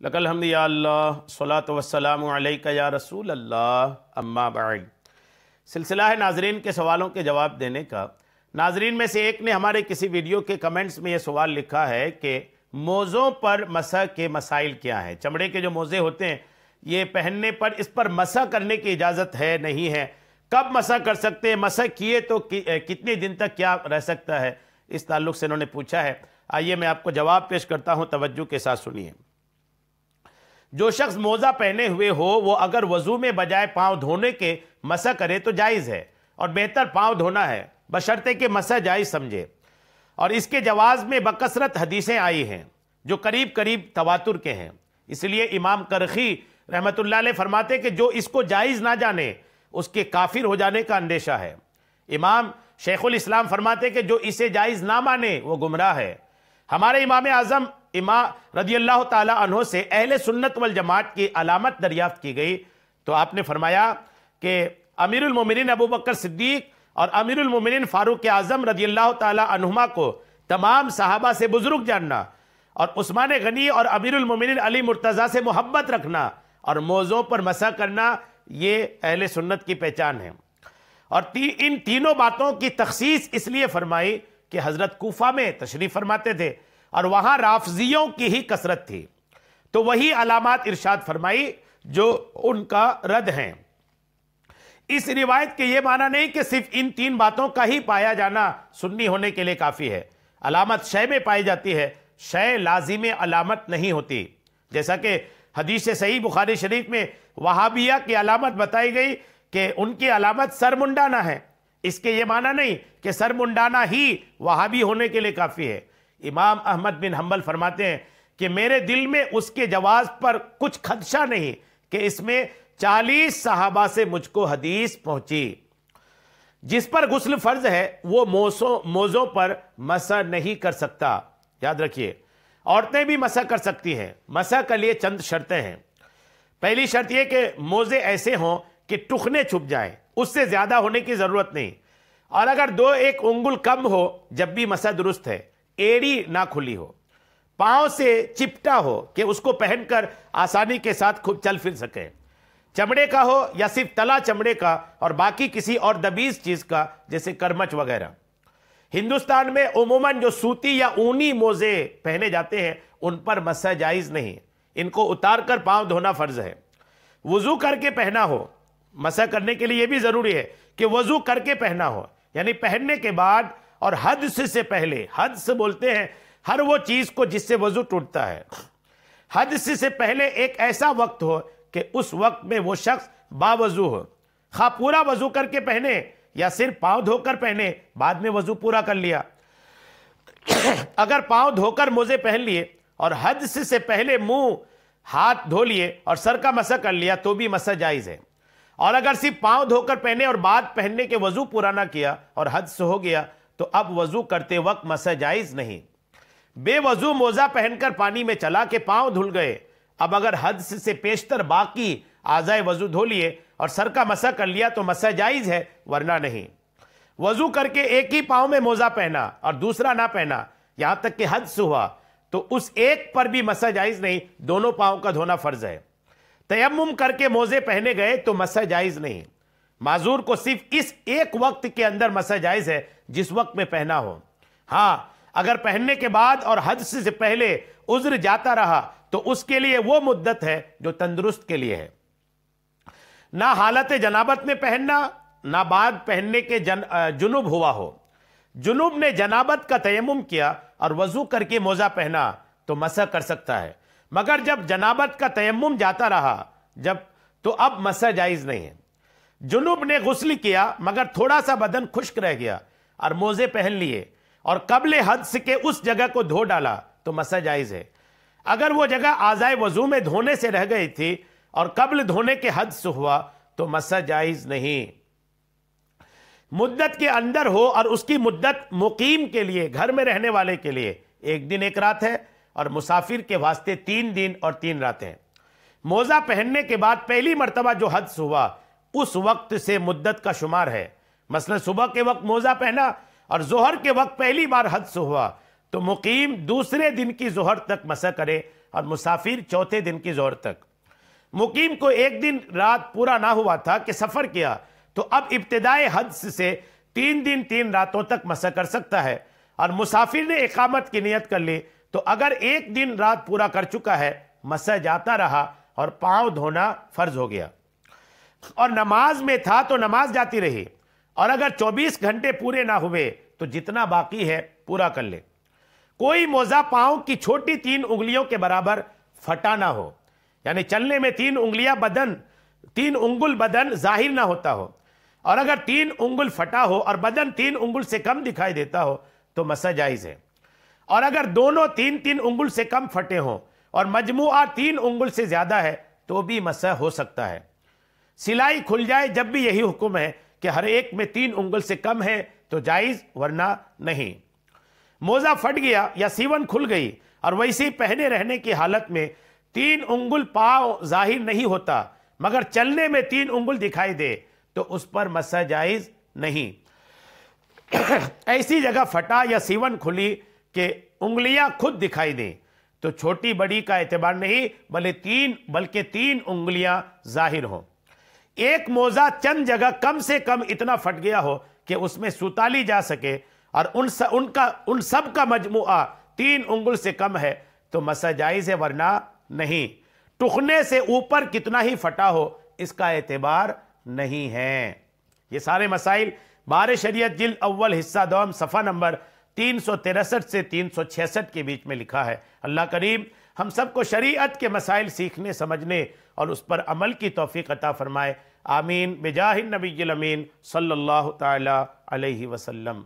لک الحمد یا اللہ صلاۃ والسلام علیک یا رسول اللہ اما بعد۔ سلسلہ ہے ناظرین کے سوالوں کے جواب دینے کا۔ ناظرین میں سے ایک نے ہمارے کسی ویڈیو کے کمنٹس میں یہ سوال لکھا ہے کہ موزوں پر مسح کے مسائل کیا ہیں؟ چمڑے کے جو موزے ہوتے ہیں یہ پہننے پر اس پر مسح کرنے کی اجازت ہے نہیں ہے؟ کب مسح کر سکتے ہیں؟ مسح کیے تو کتنے دن تک کیا رہ سکتا ہے؟ اس تعلق سے انہوں نے پوچھا ہے۔ آئیے میں آپ کو جواب پیش کرتا ہوں، توجہ کے ساتھ سنیے۔ جو شخص موزہ پہنے ہوئے ہو وہ اگر وضو میں بجائے پاؤں دھونے کے مسح کرے تو جائز ہے، اور بہتر پاؤں دھونا ہے بشرطے کہ مسح جائز سمجھے، اور اس کے جواز میں بکثرت حدیثیں آئی ہیں جو قریب تواتر کے ہیں۔ اس لیے امام کرخی رحمت اللہ علیہ فرماتے کہ جو اس کو جائز نہ جانے اس کے کافر ہو جانے کا اندیشہ ہے۔ امام شیخ الاسلام فرماتے کہ جو اسے جائز نہ مانے وہ گمراہ ہے۔ ہمارے امام اعظم امام رضی اللہ تعالی عنہ سے اہل سنت والجماعت کی علامت دریافت کی گئی تو آپ نے فرمایا کہ امیر المومنین ابو بکر صدیق اور امیر المومنین فاروق اعظم رضی اللہ تعالی عنہما کو تمام صحابہ سے بزرگ جاننا، اور عثمان غنی اور امیر المومنین علی مرتضیٰ سے محبت رکھنا اور موزوں پر مسح کرنا، یہ اہل سنت کی پہچان ہے۔ اور ان تینوں باتوں کی تخصیص اس لیے فرمائی کہ حضرت کوفہ میں تشریف فرماتے تھے اور وہاں رافضیوں کی ہی کثرت تھی، تو وہی علامات ارشاد فرمائی جو ان کا رد ہیں۔ اس روایت کے یہ معنی نہیں کہ صرف ان تین باتوں کا ہی پایا جانا سنی ہونے کے لیے کافی ہے۔ علامت شے میں پائی جاتی ہے، شے لازم علامت نہیں ہوتی۔ جیسا کہ حدیث صحیح بخاری شریف میں وہابیہ کی علامت بتائی گئی کہ ان کی علامت سر منڈانا ہے، اس کے یہ معنی نہیں کہ سر منڈانا ہی وہابی ہونے کے لیے کافی ہے۔ امام احمد بن حنبل فرماتے ہیں کہ میرے دل میں اس کے جواز پر کچھ خدشہ نہیں کہ اس میں 40 صحابہ سے مجھ کو حدیث پہنچی۔ جس پر غسل فرض ہے وہ موزوں پر مسح نہیں کر سکتا۔ یاد رکھیے، عورتیں بھی مسح کر سکتی ہیں۔ مسح کے لیے چند شرطیں ہیں۔ پہلی شرط یہ کہ موزے ایسے ہوں کہ ٹخنے چھپ جائیں، اس سے زیادہ ہونے کی ضرورت نہیں، اور اگر 2-1 انگل کم ہو جب بھی مسح درست ہے۔ ایڑی نہ کھلی ہو، پاؤں سے چپٹا ہو کہ اس کو پہن کر آسانی کے ساتھ خود چل پھر سکے، چمڑے کا ہو یا صرف تلا چمڑے کا اور باقی کسی اور دبیز چیز کا جیسے کرمچ وغیرہ۔ ہندوستان میں عموماً جو سوتی یا اونی موزے پہنے جاتے ہیں ان پر مسح جائز نہیں، ان کو اتار کر پاؤں دھونا فرض ہے۔ وضو کر کے پہنا ہو، مسح کرنے کے لیے یہ بھی ضروری ہے کہ وضو کر کے پہنا ہو، یعنی پہننے کے بعد اور حدث سے پہلے۔ حدث بولتے ہیں ہر وہ چیز کو جس سے وضو ٹوٹتا ہے۔ حدث سے پہلے ایک ایسا وقت ہو کہ اس وقت میں وہ شخص باوضو ہو، خواہ پورا وضو کر کے پہنے یا صرف پاؤں دھو کر پہنے، بعد میں وضو پورا کر لیا۔ اگر پاؤں دھو کر موزے پہن لیے اور حدث سے پہلے منہ ہاتھ دھو لیے اور سر کا مسح کر لیا تو بھی مسح جائز ہے، اور اگر صرف پاؤں دھو کر پہنے اور بعد پہننے کے وضو پورا نہ کیا اور حدث ہو گیا تو اب وضو کرتے وقت مسح جائز نہیں۔ بے وضو موزہ پہن کر پانی میں چلا کے پاؤں دھل گئے، اب اگر حدث سے پیشتر باقی اعضائے وضو دھو لیے اور سر کا مسح کر لیا تو مسح جائز ہے، ورنہ نہیں۔ وضو کر کے ایک ہی پاؤں میں موزہ پہنا اور دوسرا نہ پہنا یہاں تک کہ حدث ہوا تو اس ایک پر بھی مسح جائز نہیں، دونوں پاؤں کا دھونا فرض ہے۔ تیمم کر کے موزے پہنے گئے تو مسح جائز نہیں۔ معذور کو صرف اس ایک وقت کے اندر مسح جائز ہے جس وقت میں پہنا ہو۔ ہاں، اگر پہننے کے بعد اور حدث سے پہلے عذر جاتا رہا تو اس کے لیے وہ مدت ہے جو تندرست کے لیے ہے۔ نہ حالت جنابت میں پہننا، نہ بعد پہننے کے جنوب ہوا ہو۔ جنوب نے جنابت کا تیمم کیا اور وضو کر کے موزہ پہنا تو مسح کر سکتا ہے، مگر جب جنابت کا تیمم جاتا رہا تو اب مسح جائز نہیں ہے۔ جنوب نے غسل کیا مگر تھوڑا سا بدن خشک رہ گیا اور موزے پہن لیے اور قبل حدث کے اس جگہ کو دھو ڈالا تو مسح جائز ہے۔ اگر وہ جگہ اعضائے وضو میں دھونے سے رہ گئی تھی اور قبل دھونے کے حدث ہوا تو مسح جائز نہیں۔ مدت کے اندر ہو اور اس کی مدت مقیم کے لیے، گھر میں رہنے والے کے لیے 1 دن 1 رات ہے، اور مسافر کے واسطے 3 دن اور 3 راتیں۔ موزہ پہننے کے بعد پہلی مرتبہ جو حدث ہوا اس وقت سے مدت کا شمار ہے۔ مثلا صبح کے وقت موزہ پہنا اور ظہر کے وقت پہلی بار حدث ہوا تو مقیم دوسرے دن کی ظہر تک مسح کرے اور مسافر چوتھے دن کی ظہر تک۔ مقیم کو ایک دن رات پورا نہ ہوا تھا کہ سفر کیا تو اب ابتدائے حد سے 3 دن 3 راتوں تک مسح کر سکتا ہے، اور مسافر نے اقامت کی نیت کر لی تو اگر 1 دن رات پورا کر چکا ہے مسح جاتا رہا اور پاؤں دھونا فرض ہو گیا، اور نماز میں تھا تو نماز جاتی رہی، اور اگر 24 گھنٹے پورے نہ ہوئے تو جتنا باقی ہے پورا کر لے۔ کوئی موزہ پاؤں کی چھوٹی 3 انگلیوں کے برابر پھٹا نہ ہو، یعنی چلنے میں 3 انگل بدن ظاہر نہ ہوتا ہو، اور اگر 3 انگل پھٹا ہو اور بدن 3 انگل سے کم دکھائی دیتا ہو تو مسح جائز ہے، اور اگر دونوں 3 انگل سے کم پھٹے ہوں اور مجموعہ 3 انگل سے زیادہ ہے تو بھی مسح ہو سکتا ہے۔ سلائی کھل جائے جب بھی یہی حکم ہے کہ ہر ایک میں 3 انگل سے کم ہے تو جائز، ورنہ نہیں۔ موزہ پھٹ گیا یا سیون کھل گئی اور ویسے پہنے رہنے کی حالت میں 3 انگل پاؤں ظاہر نہیں ہوتا مگر چلنے میں 3 انگل دکھائی دے تو اس پر مسح جائز نہیں۔ ایسی جگہ پھٹا یا سیون کھلی کہ انگلیاں خود دکھائی دیں تو چھوٹی بڑی کا اعتبار نہیں بلکہ 3 انگلیاں ظاہر ہوں۔ ایک موزہ چند جگہ کم سے کم اتنا پھٹ گیا ہو کہ اس میں سوتالی جا سکے اور ان سب کا مجموعہ 3 انگل سے کم ہے تو مسح جائز ہے، ورنہ نہیں۔ ٹخنے سے اوپر کتنا ہی پھٹا ہو اس کا اعتبار نہیں ہے۔ یہ سارے مسائل بار شریعت جلد اول حصہ دوم صفحہ نمبر 363 سے 366 کے بیچ میں لکھا ہے۔ اللہ کریم ہم سب کو شریعت کے مسائل سیکھنے سمجھنے اور اس پر عمل کی توفیق عطا فرمائے، آمین بجاہ النبی الامین صلی اللہ تعالی علیہ وسلم۔